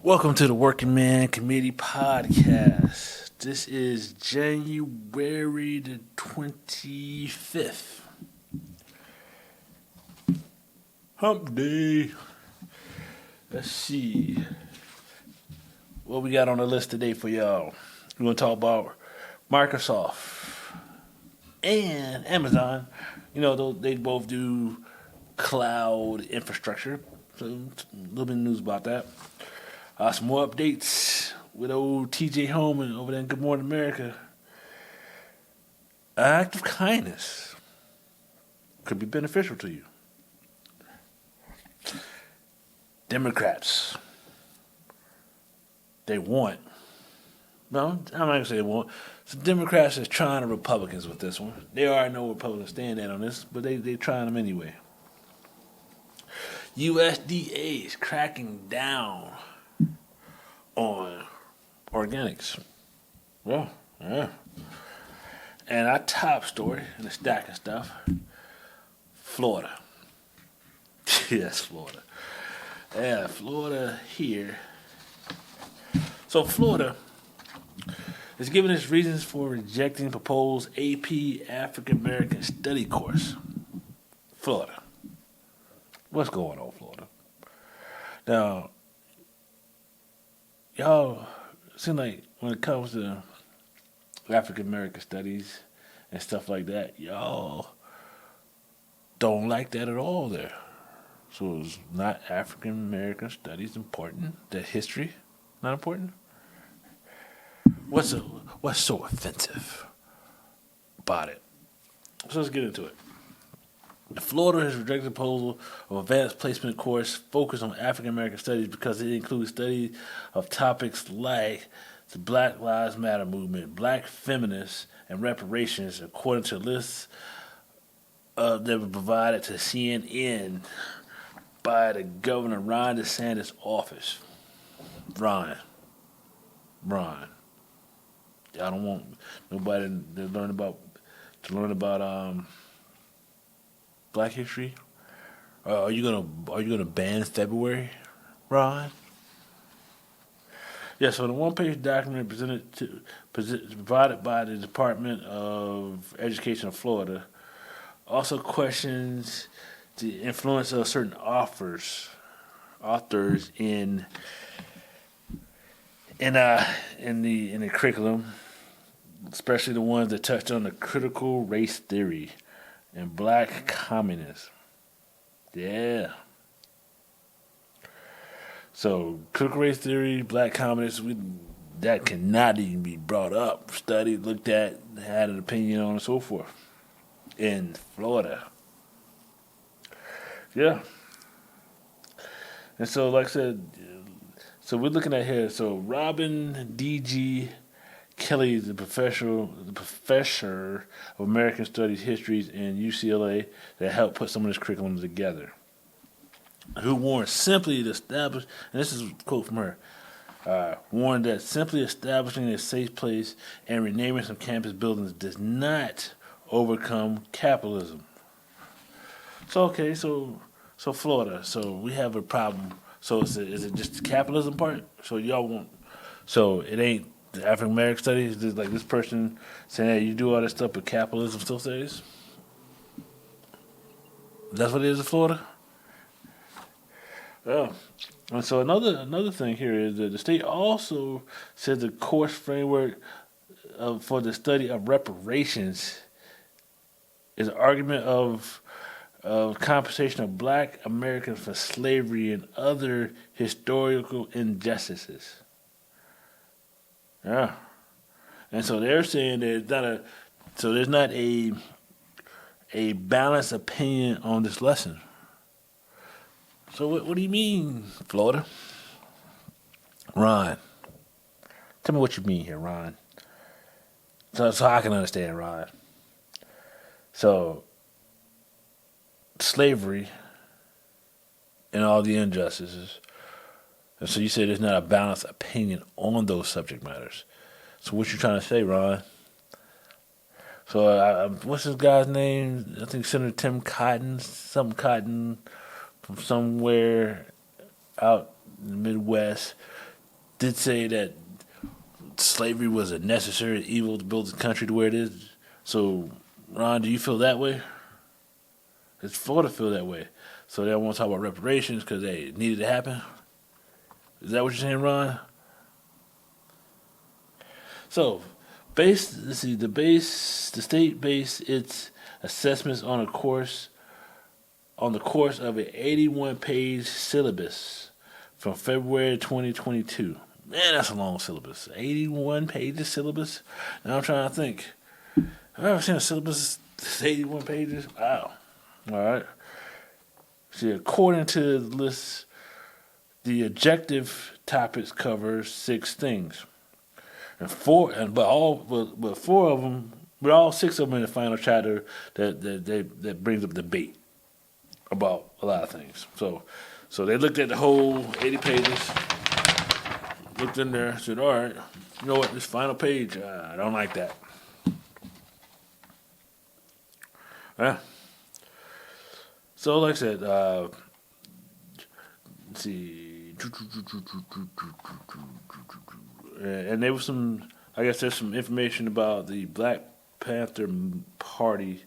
Welcome to the Working Man Committee Podcast. This is January the 25th. Hump Day. Let's see what we got on the list today for y'all. We're going to talk about Microsoft and Amazon. You know, they both do cloud infrastructure. So a little bit of news about that. Some more updates with old TJ Holmes over there in Good Morning America. An act of kindness could be beneficial to you. Democrats, they want. No, I'm not going to say they want. So Democrats is trying the Republicans with this one. They already know where Republicans stand at on this, but they trying them anyway. USDA is cracking down on organics. Yeah. And our top story in the stack of stuff, Florida. Yes, Florida. Yeah, Florida here. So Florida is giving its reasons for rejecting proposed AP African American Study course. Florida. What's going on, Florida? Now, y'all seem like when it comes to African American studies and stuff like that, y'all don't like that at all there. So it's not African American studies important? That history not important? What's so offensive about it? So let's get into it. Florida has rejected the proposal of advanced placement course focused on African American studies because it includes studies of topics like the Black Lives Matter movement, black feminists, and reparations, according to lists that were provided to CNN by the Governor Ron DeSantis' office. Ron. Y'all don't want nobody to learn about Black history? Are you gonna ban February, Ron? Yeah. So the one-page document provided by the Department of Education of Florida also questions the influence of certain authors in the curriculum, especially the ones that touched on the critical race theory and black communism. Yeah. So, critical race theory, black communism, that cannot even be brought up, studied, looked at, had an opinion on, and so forth. In Florida. Yeah. And so, like I said, so we're looking at here, so Robin D.G. Kelly is the professor of American Studies Histories in UCLA that helped put some of this curriculum together. Who warned simply to establish, and this is a quote from her, warned that simply establishing a safe place and renaming some campus buildings does not overcome capitalism. So Florida, so we have a problem. So is it just the capitalism part? So y'all want, so it ain't the African American studies, just like this person saying, hey, you do all this stuff, but capitalism still stays? That's what it is in Florida? Yeah. And so another thing here is that the state also said the course framework for the study of reparations is an argument of compensation of black Americans for slavery and other historical injustices. Yeah. And so they're saying there's not a balanced opinion on this lesson. So what do you mean, Florida? Ron. Tell me what you mean here, Ron. So I can understand, Ron. So slavery and all the injustices. And so you say there's not a balanced opinion on those subject matters. So what you trying to say, Ron? So what's this guy's name? I think Senator Tim Cotton, something Cotton, from somewhere out in the Midwest, did say that slavery was a necessary evil to build the country to where it is. So, Ron, do you feel that way? It's Florida feel that way. So they don't want to talk about reparations because they needed to happen. Is that what you're saying, Ron? So, the state based its assessments on the course of an 81-page syllabus from February 2022. Man, that's a long syllabus. 81 pages syllabus. Now I'm trying to think. Have I ever seen a syllabus that's 81 pages? Wow. All right. See, according to the list, the objective topics cover 6 things, but 4 of them, but all 6 of them in the final chapter that brings up debate about a lot of things. So they looked at the whole 80 pages, looked in there, said, "All right, you know what? This final page, I don't like that." Yeah. So, like I said, let's see, and there was some. I guess there's some information about the Black Panther Party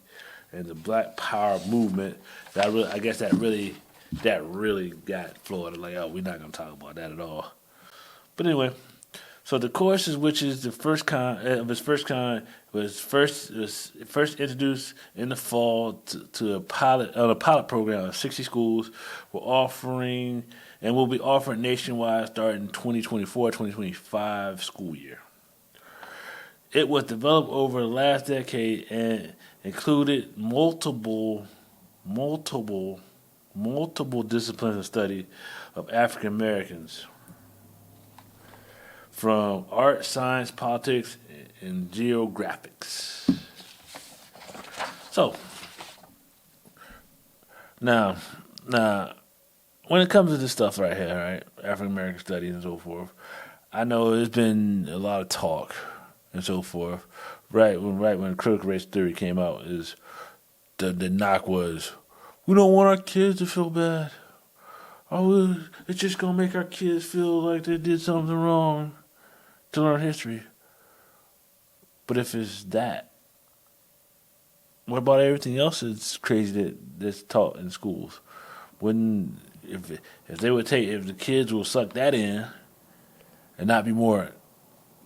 and the Black Power movement. I guess that really got Florida like, oh, we're not gonna talk about that at all. But anyway, so the course, which is the first kind of its first kind, was first introduced in the fall to a pilot program of 60 schools. We're offering and will be offered nationwide starting 2024-2025 school year. It was developed over the last decade and included multiple disciplines of study of African Americans, from art, science, politics, and geographics. So, now, when it comes to this stuff right here, right, African American studies and so forth, I know there's been a lot of talk and so forth. Right when critical race theory came out, is the knock was, we don't want our kids to feel bad. Oh, it's just gonna make our kids feel like they did something wrong to learn history. But if it's that, what about everything else that's crazy that's taught in schools? Wouldn't if the kids will suck that in and not be more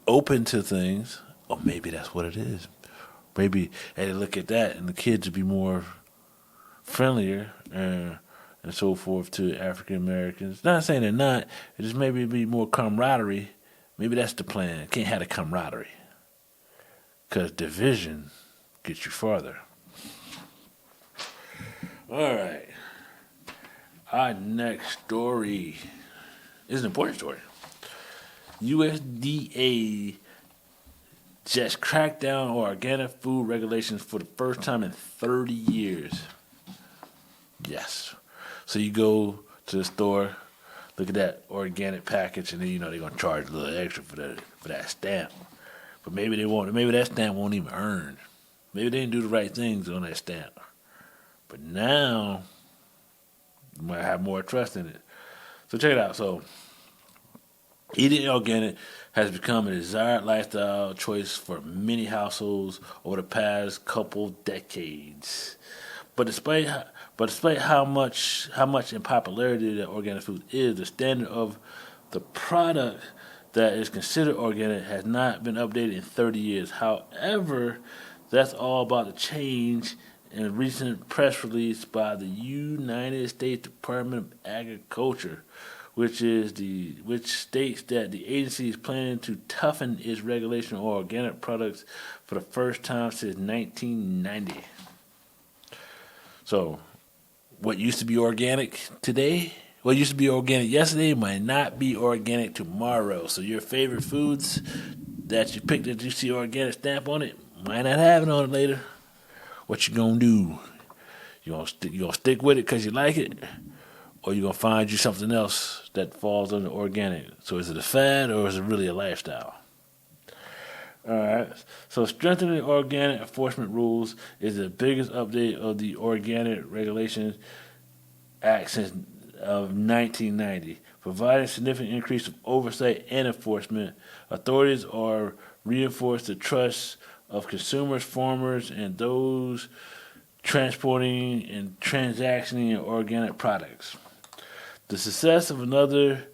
open to things, or maybe that's what it is. Maybe they look at that and the kids would be more friendlier and so forth to African Americans. Not saying they're not, it just maybe be more camaraderie. Maybe that's the plan. Can't have the camaraderie. Because division gets you farther. All right. Our next story is an important story. USDA just cracked down on organic food regulations for the first time in 30 years. Yes. So you go to the store, look at that organic package, and then they're gonna charge a little extra for that stamp. But maybe they won't. Maybe that stamp won't even earn. Maybe they didn't do the right things on that stamp. But now you might have more trust in it. So check it out. So eating organic has become a desired lifestyle choice for many households over the past couple decades. But despite how much in popularity that organic food is, the standard of the product that is considered organic has not been updated in 30 years. However, that's all about to change in a recent press release by the United States Department of Agriculture, which states that the agency is planning to toughen its regulation on organic products for the first time since 1990. So, what used to be organic today, what used to be organic yesterday, might not be organic tomorrow. So your favorite foods that you picked that you see organic stamp on it might not have it on it later. What you gonna do? You gonna stick with it because you like it, or you gonna find you something else that falls under organic? So is it a fad or is it really a lifestyle? All right. So strengthening organic enforcement rules is the biggest update of the Organic Regulations Act since of 1990. providing significant increase of oversight and enforcement. Authorities are reinforced the trust of consumers, farmers, and those transporting and transacting organic products. The success of another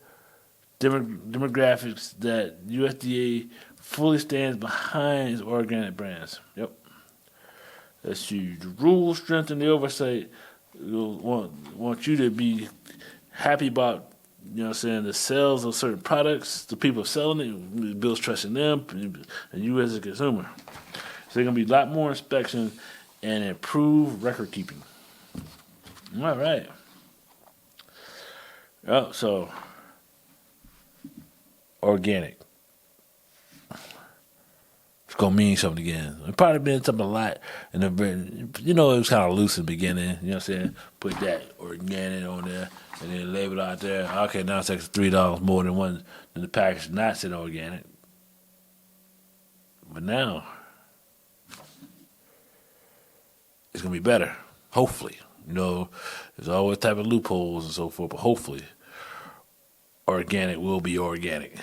demographics that USDA fully stands behind its organic brands. Yep. Let's see. The rules strengthen the oversight. Want you to be happy about, the sales of certain products, the people selling it, builds trust in them, and you as a consumer. So there's going to be a lot more inspection and improved record keeping. All right. Oh, so organic. It's going to mean something again. It probably been something a lot. And it was kind of loose in the beginning. You know what I'm saying? Put that organic on there and then label out there. Okay, now it's extra $3 more than the package not said organic. But now it's going to be better. Hopefully. There's always type of loopholes and so forth, but hopefully organic will be organic.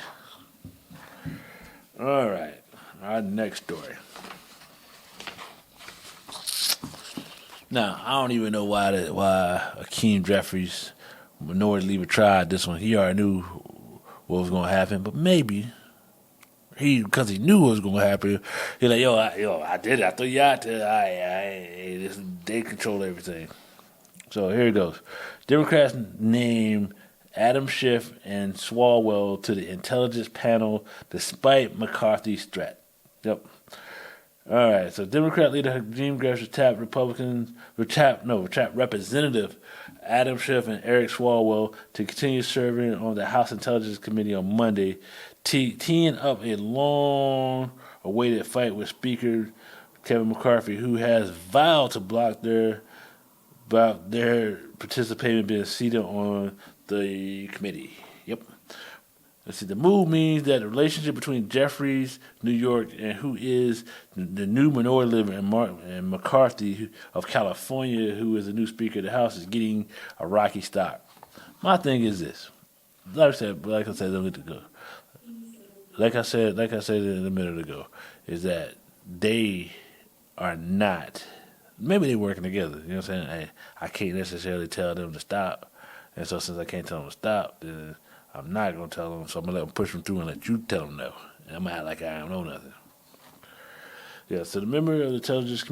All right. Our next story. Now, I don't even know why Hakeem Jeffries, Minority Leader, tried this one. He already knew what was going to happen, but maybe because he knew what was going to happen, he like, I did it. I threw you out there. They control everything. So here it goes. Democrats named Adam Schiff and Swalwell to the intelligence panel despite McCarthy's threat. Yep. All right. So Democrat leader Hakeem Jeffries tapped Representative Adam Schiff and Eric Swalwell to continue serving on the House Intelligence Committee on Monday, teeing up a long-awaited fight with Speaker Kevin McCarthy, who has vowed to block their participation being seated on the committee. Yep. Let's see. The move means that the relationship between Jeffries, New York, and who is the new minority leader, and McCarthy of California, who is the new Speaker of the House, is getting a rocky start. My thing is this. Like I said a minute ago. Like I said a minute ago, is that they are not. Maybe they're working together. You know what I'm saying? I can't necessarily tell them to stop. And so since I can't tell them to stop, then I'm not going to tell them. So I'm going to let them push them through and let you tell them no. And I'm going to act like I don't know nothing. Yeah, so the member of the Intelligence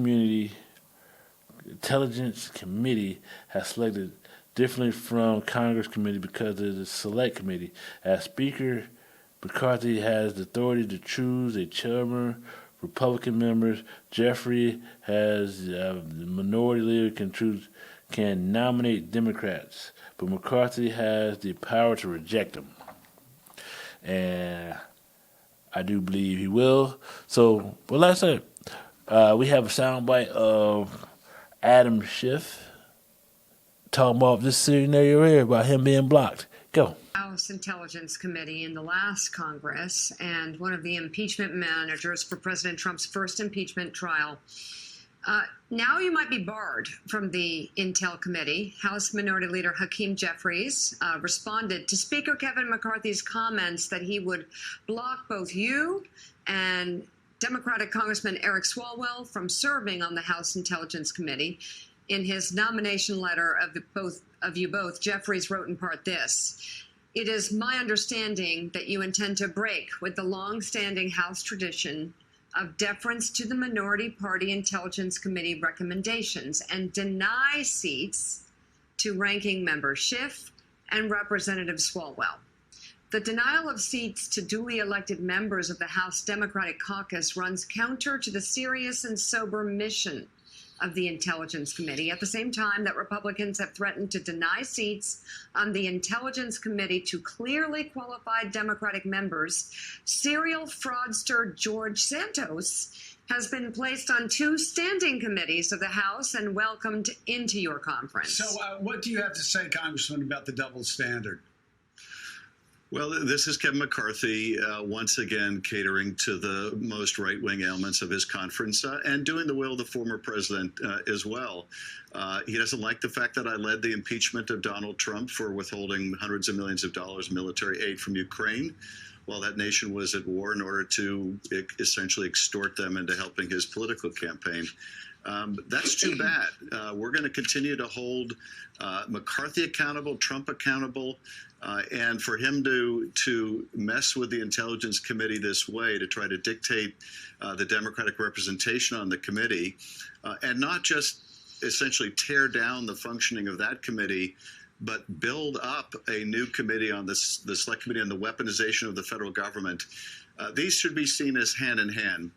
Committee has selected differently from Congress Committee because of the Select Committee. As Speaker, McCarthy has the authority to choose a chairman. Republican members, Jeffrey has the minority leader can nominate Democrats, but McCarthy has the power to reject them. And I do believe he will. So, well, like I said, we have a soundbite of Adam Schiff talking about this scenario here about him being blocked. Go. House Intelligence Committee in the last Congress and one of the impeachment managers for President Trump's first impeachment trial. Now you might be barred from the Intel Committee. House Minority Leader Hakeem Jeffries responded to Speaker Kevin McCarthy's comments that he would block both you and Democratic Congressman Eric Swalwell from serving on the House Intelligence Committee. In his nomination letter of you both, Jeffries wrote in part this: "It is my understanding that you intend to break with the long-standing House tradition of deference to the Minority Party Intelligence Committee recommendations and deny seats to Ranking Member Schiff and Representative Swalwell. The denial of seats to duly elected members of the House Democratic Caucus runs counter to the serious and sober mission of the Intelligence Committee, at the same time that Republicans have threatened to deny seats on the Intelligence Committee to clearly qualified Democratic members. Serial fraudster George Santos has been placed on 2 standing committees of the House and welcomed into your conference." So what do you have to say, Congressman, about the double standard? Well, this is Kevin McCarthy once again catering to the most right-wing elements of his conference and doing the will of the former president as well. He doesn't like the fact that I led the impeachment of Donald Trump for withholding hundreds of millions of dollars military aid from Ukraine while that nation was at war in order to essentially extort them into helping his political campaign. That's too bad. We're going to continue to hold McCarthy accountable, Trump accountable, and for him to mess with the Intelligence Committee this way, to try to dictate the Democratic representation on the committee, and not just essentially tear down the functioning of that committee, but build up a new committee on the Select Committee on the Weaponization of the Federal Government. These should be seen as hand in hand,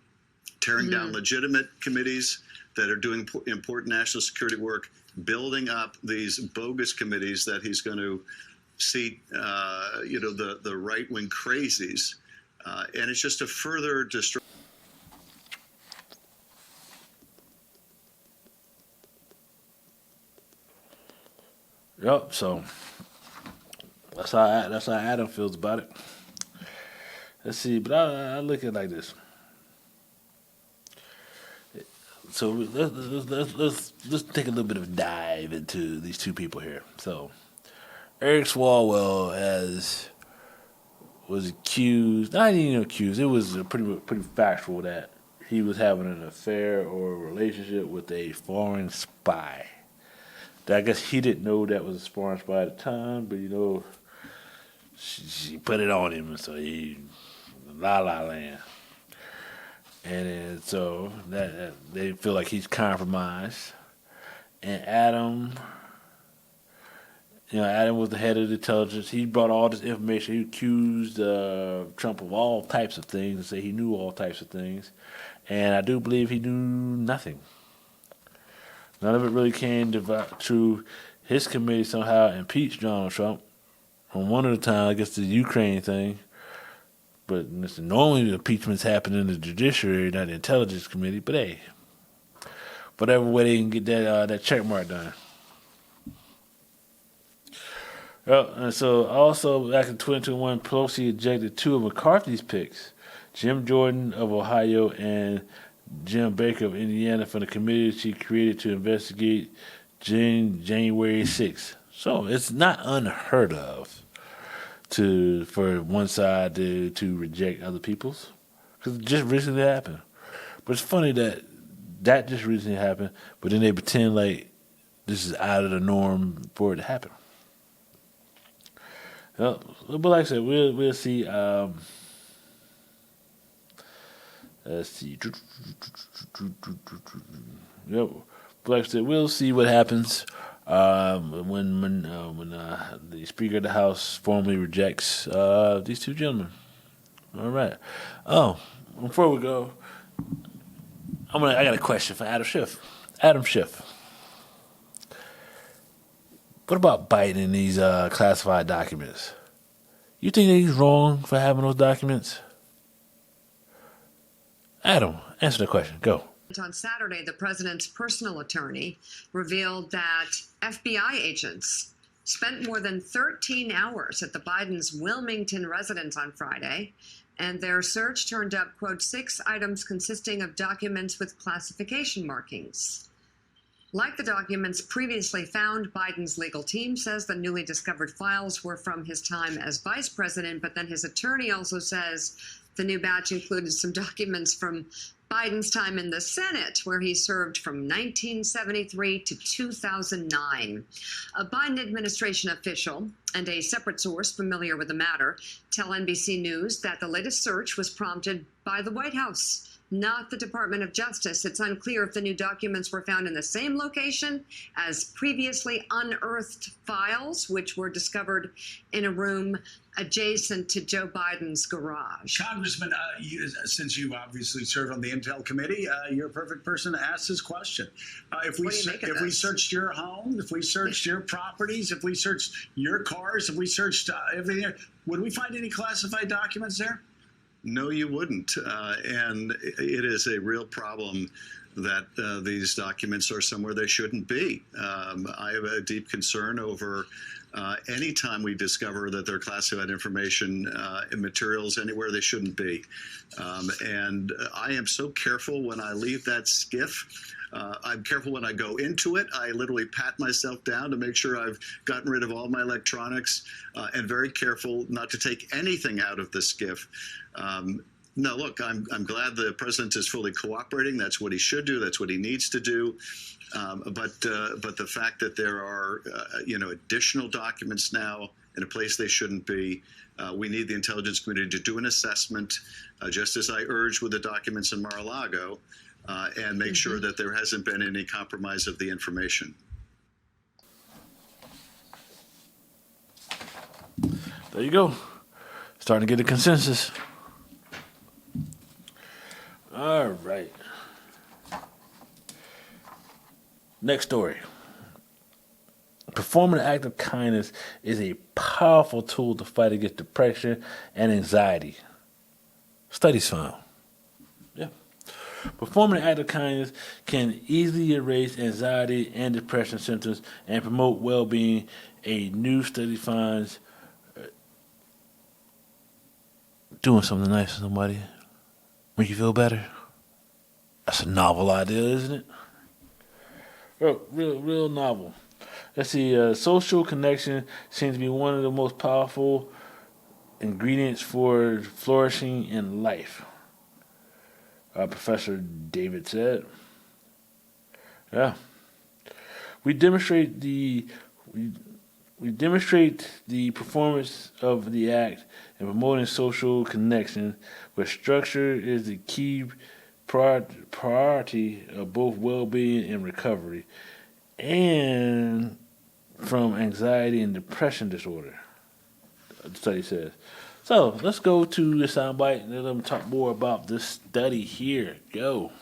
tearing down legitimate committees that are doing important national security work, building up these bogus committees that he's going to seat, the right-wing crazies. And it's just a further destruction. Yep. So that's how Adam feels about it. Let's see, but I look at it like this. So let's take a little bit of a dive into these two people here. So Eric Swalwell was accused, not even accused, it was pretty factual that he was having an affair or a relationship with a foreign spy. I guess he didn't know that was a foreign spy at the time, but she put it on him, so he la land. And then, so that they feel like he's compromised. And Adam was the head of the intelligence. He brought all this information. He accused Trump of all types of things and said he knew all types of things. And I do believe he knew nothing. None of it really came to his committee somehow impeached Donald Trump on one of the time, I guess the Ukraine thing. But normally the impeachments happen in the judiciary, not the intelligence committee. But hey, whatever way they can get that check mark done. Well, and so also back in 2021, Pelosi ejected two of McCarthy's picks, Jim Jordan of Ohio and Jim Baker of Indiana, from the committee she created to investigate January 6th. So it's not unheard of for one side to reject other people's, because it just recently happened. But it's funny that just recently happened, but then they pretend like this is out of the norm for it to happen. Well, but like I said, we'll see. Let's see. Yep. But like I said, we'll see what happens when the Speaker of the House formally rejects these two gentlemen. All right. Oh, before we go, I got a question for Adam Schiff. Adam Schiff, what about Biden in these classified documents? You think that he's wrong for having those documents? Adam, answer the question. Go. On Saturday, the president's personal attorney revealed that FBI agents spent more than 13 hours at the Biden's Wilmington residence on Friday, and their search turned up, quote, 6 items consisting of documents with classification markings. Like the documents previously found, Biden's legal team says the newly discovered files were from his time as vice president, but then his attorney also says the new batch included some documents from Biden's time in the Senate, where he served from 1973 to 2009. A Biden administration official and a separate source familiar with the matter tell NBC News that the latest search was prompted by the White House, not the Department of Justice. It's unclear if the new documents were found in the same location as previously unearthed files, which were discovered in a room adjacent to Joe Biden's garage. Congressman, since you obviously serve on the Intel Committee, you're a perfect person to ask this question. If we searched your home, if we searched your properties, if we searched your cars, if we searched everything, would we find any classified documents there? No, you wouldn't. And it is a real problem that these documents are somewhere they shouldn't be. I have a deep concern over anytime we discover that there are classified information and materials anywhere they shouldn't be. And I am so careful when I leave that skiff. I'm careful when I go into it. I literally pat myself down to make sure I've gotten rid of all my electronics, and very careful not to take anything out of the skiff. No, look, I'm glad the president is fully cooperating. That's what he should do. That's what he needs to do. But the fact that there are additional documents now in a place they shouldn't be, we need the intelligence community to do an assessment, just as I urged with the documents in Mar-a-Lago, and make sure that there hasn't been any compromise of the information. There you go. Starting to get a consensus. All right. Next story. Performing an act of kindness is a powerful tool to fight against depression and anxiety. Studies found. Yeah. Performing an act of kindness can easily erase anxiety and depression symptoms and promote well-being. A new study finds doing something nice for somebody make you feel better. That's a novel idea, isn't it? Real novel. Let's see. Social connection seems to be one of the most powerful ingredients for flourishing in life. Professor David said. Yeah. We demonstrate the performance of the act and promoting social connection, where structure is the key priority of both well-being and recovery, and from anxiety and depression disorder, the study says. So let's go to the soundbite and let them talk more about this study here. Go.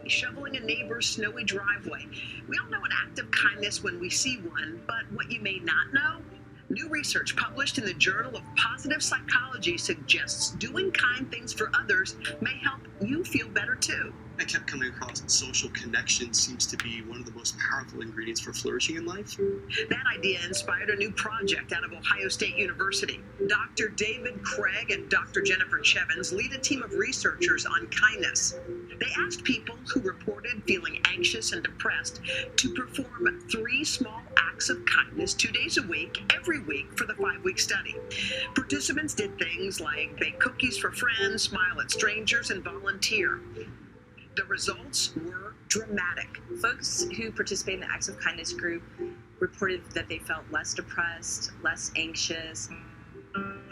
Shoveling a neighbor's snowy driveway. We all know an act of kindness when we see one, but what you may not know? New research published in the Journal of Positive Psychology suggests doing kind things for others may help you feel better too. I kept coming across social connection seems to be one of the most powerful ingredients for flourishing in life. That idea inspired a new project out of Ohio State University. Dr. David Craig and Dr. Jennifer Chevins lead a team of researchers on kindness. They asked people who reported feeling anxious and depressed to perform 3 small acts of kindness 2 days a week, every week for the 5-week study. Participants did things like bake cookies for friends, smile at strangers, and volunteer. The results were dramatic. Folks who participate in the Acts of Kindness group reported that they felt less depressed, less anxious.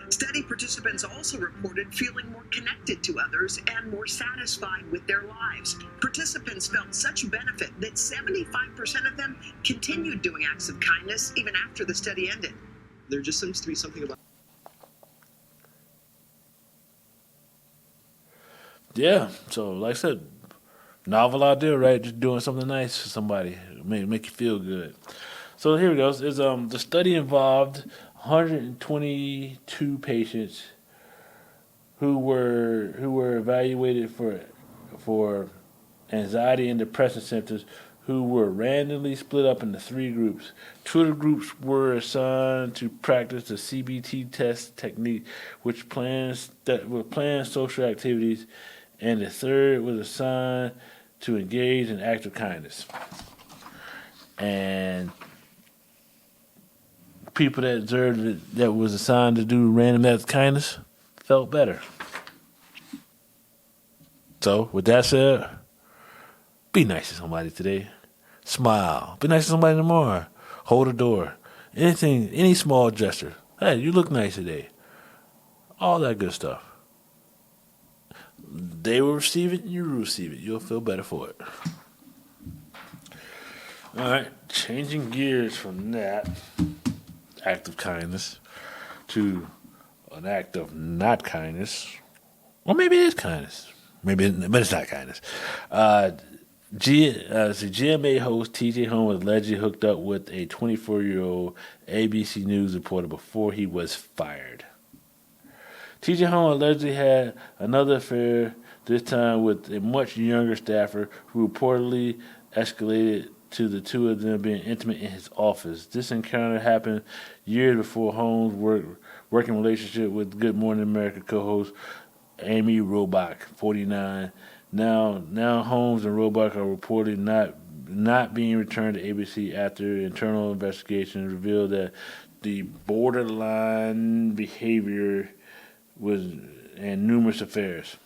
Study participants also reported feeling more connected to others and more satisfied with their lives. Participants felt such benefit that 75% of them continued doing acts of kindness even after the study ended. There just seems to be something about Yeah, so like I said, novel idea, right? Just doing something nice for somebody, make you feel good. So here it goes. Is the study involved 122 patients who were evaluated for anxiety and depression symptoms, who were randomly split up into 3 groups. 2 of the groups were assigned to practice the CBT test technique, which plans social activities, and the third was assigned to engage in acts of kindness. And people that observed it, that was assigned to do random acts of kindness felt better. So, with that said, be nice to somebody today. Smile. Be nice to somebody tomorrow. Hold a door. Anything, any small gesture. Hey, you look nice today. All that good stuff. They will receive it and you will receive it. You'll feel better for it. All right, changing gears from that act of kindness to an act of not kindness. Or maybe it is kindness. But it's not kindness. GMA host TJ Holmes was allegedly hooked up with a 24-year-old ABC News reporter before he was fired. TJ Holmes allegedly had another affair, this time with a much younger staffer who reportedly escalated to the two of them being intimate in his office. This encounter happened years before Holmes' working relationship with Good Morning America co-host Amy Robach, 49. Now Holmes and Robach are reported not being returned to ABC after internal investigations revealed that the borderline behavior was and numerous affairs.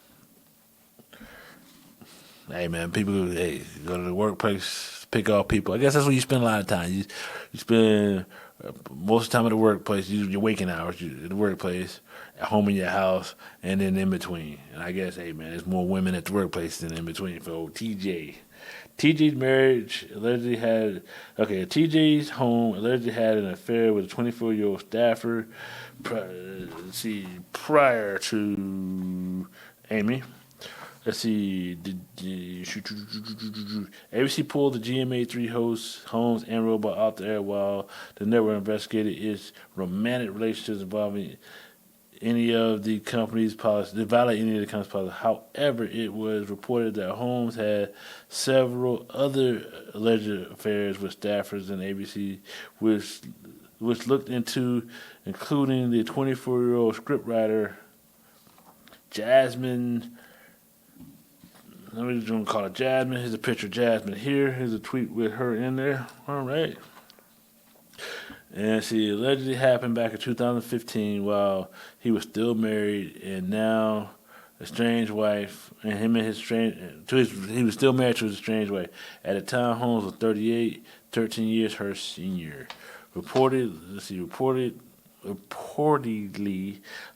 Hey man, people go to the workplace, pick off people. I guess that's where you spend a lot of time. You spend most of the time at the workplace, your waking hours, at the workplace, at home in your house, and then in between. And I guess, hey man, there's more women at the workplace than in between for old TJ. TJ's marriage allegedly TJ's home allegedly had an affair with a 24-year-old staffer prior to Amy. Let's see. ABC pulled the GMA3 hosts Holmes and Robach out the air while the network investigated its romantic relationships involving any of the company's policies. They violated any of the company's policies. However, it was reported that Holmes had several other alleged affairs with staffers in ABC, which looked into, including the 24-year-old scriptwriter Jasmine. Let me just call it Jasmine. Here's a picture of Jasmine here. Here's a tweet with her in there. All right. And she allegedly happened back in 2015 while he was still married and now estranged wife. And him and he was still married to his estranged wife. At the time, Holmes was 38, 13 years her senior. Reportedly,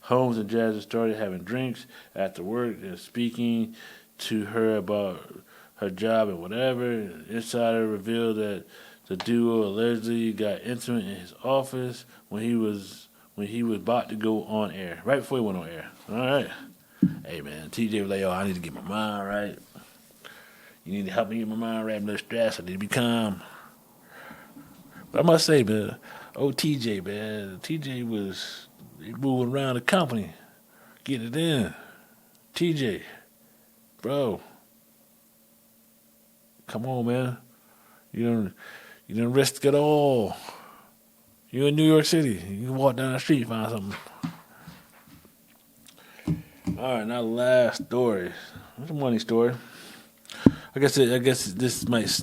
Holmes and Jasmine started having drinks after work and speaking to her about her job and whatever. Insider revealed that the duo allegedly got intimate in his office when he was about to go on air, right before he went on air. All right. Hey man, TJ was like, yo, I need to get my mind right. You need to help me get my mind right. I'm a little stressed. I need to be calm. But I must say, man, TJ, man, TJ was moving around the company, getting it in. TJ. Bro, come on, man. You didn't risk it all. You're in New York City. You can walk down the street and find something. All right, now the last story. It's a money story. I guess this might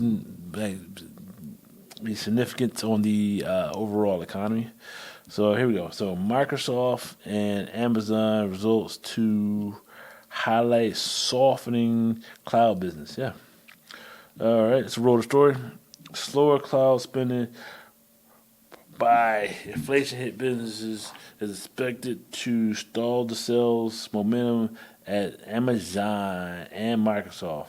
be significant on the overall economy. So here we go. So Microsoft and Amazon results to highlight softening cloud business. Yeah. All right. It's a roll of story. Slower cloud spending by inflation hit businesses is expected to stall the sales momentum at Amazon and Microsoft,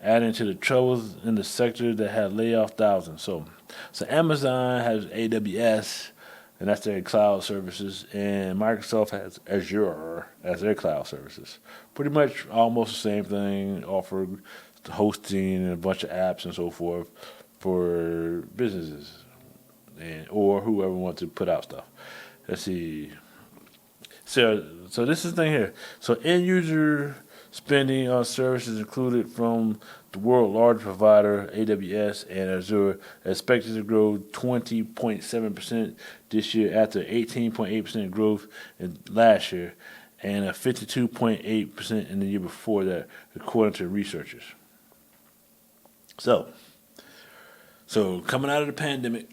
adding to the troubles in the sector that had laid off thousands. So Amazon has AWS, and that's their cloud services, and Microsoft has Azure as their cloud services. Pretty much almost the same thing, offer hosting and a bunch of apps and so forth for businesses or whoever wants to put out stuff. Let's see. So this is the thing here. So end user spending on services included from the world's largest provider, AWS and Azure, expected to grow 20.7% this year after 18.8% growth in last year and a 52.8% in the year before that, according to researchers. So coming out of the pandemic,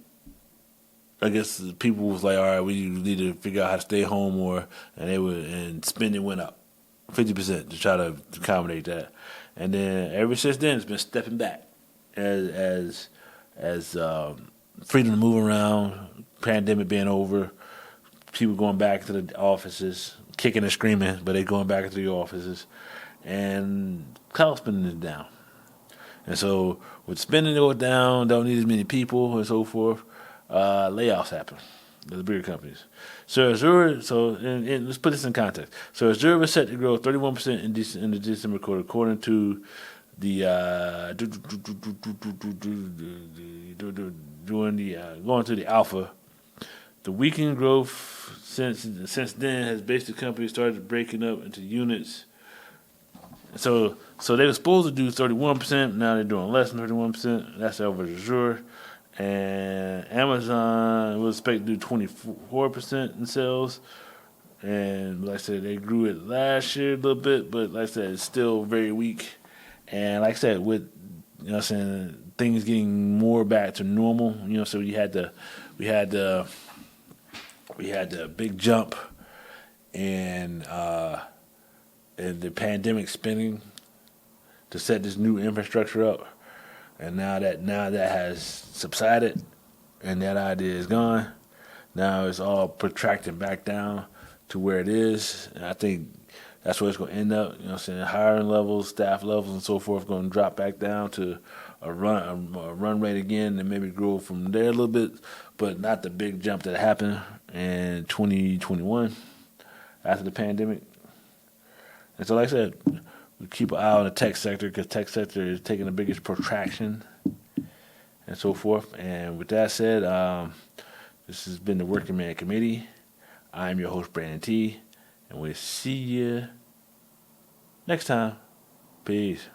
I guess people was like, all right, we need to figure out how to stay home and spending went up 50% to try to accommodate that. And then ever since then, it's been stepping back as freedom to move around, pandemic being over, people going back to the offices, kicking and screaming, but they going back into the offices, and cloud spending is down. And so with spending going down, don't need as many people and so forth, layoffs happen. The bigger companies. So Azure, and let's put this in context. So Azure was set to grow 31% in the December quarter, according to the going to the alpha. The weakened growth since then has basically companies started breaking up into units So they were supposed to do 31%. Now they're doing less than 31%. That's over Azure. And Amazon was expected to do 24% in sales. And like I said, they grew it last year a little bit, but like I said, it's still very weak. And like I said, with things getting more back to normal, so we had the big jump in the pandemic spending to set this new infrastructure up. And now that has subsided and that idea is gone, now it's all protracted back down to where it is. And I think that's where it's going to end up. Hiring levels, staff levels, and so forth going to drop back down to a run rate again, and maybe grow from there a little bit, but not the big jump that happened in 2021 after the pandemic. And so, like I said, we keep an eye on the tech sector because tech sector is taking the biggest protraction and so forth. And with that said, this has been the Working Man Committee. I'm your host, Brandon T. And we'll see you next time. Peace.